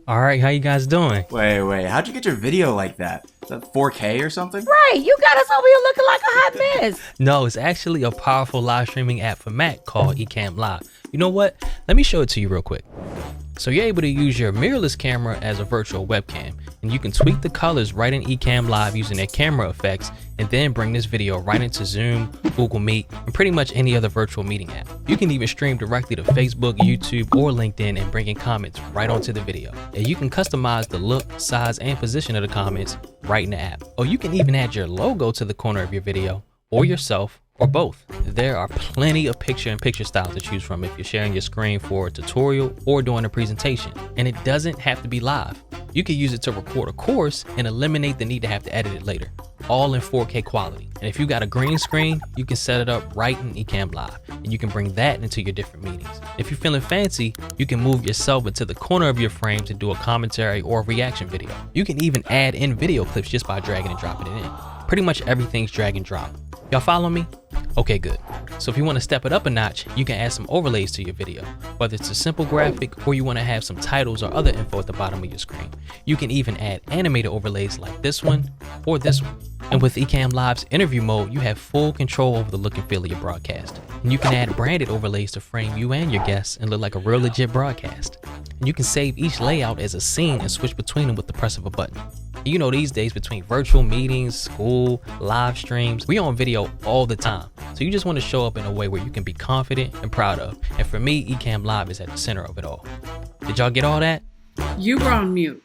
All right, how you guys doing? Wait, how'd you get your video like that? Is that 4K or something? Right, you got us over here looking like a hot mess. No, it's actually a powerful live streaming app for Mac called Ecamm Live. You know what? Let me show it to you real quick. So you're able to use your mirrorless camera as a virtual webcam, and you can tweak the colors right in Ecamm Live using their camera effects, and then bring this video right into Zoom, Google Meet, and pretty much any other virtual meeting app. You can even stream directly to Facebook, YouTube, or LinkedIn and bring in comments right onto the video. And you can customize the look, size, and position of the comments right in the app. Or you can even add your logo to the corner of your video, or yourself, or both. There are plenty of picture-in-picture styles to choose from if you're sharing your screen for a tutorial or doing a presentation. And it doesn't have to be live. You can use it to record a course and eliminate the need to have to edit it later, all in 4K quality. And if you got a green screen, you can set it up right in Ecamm Live, and you can bring that into your different meetings. If you're feeling fancy, you can move yourself into the corner of your frame to do a commentary or a reaction video. You can even add in video clips just by dragging and dropping it in. Pretty much everything's drag and drop. Y'all follow me? Okay, good. So if you want to step it up a notch, you can add some overlays to your video, whether it's a simple graphic or you want to have some titles or other info at the bottom of your screen. You can even add animated overlays like this one or this one. And with Ecamm Live's interview mode, you have full control over the look and feel of your broadcast. And you can add branded overlays to frame you and your guests and look like a real legit broadcast. And you can save each layout as a scene and switch between them with the press of a button. You know, these days between virtual meetings, school, live streams, we on video all the time. So you just want to show up in a way where you can be confident and proud of. And for me, Ecamm Live is at the center of it all. Did y'all get all that? You were on mute.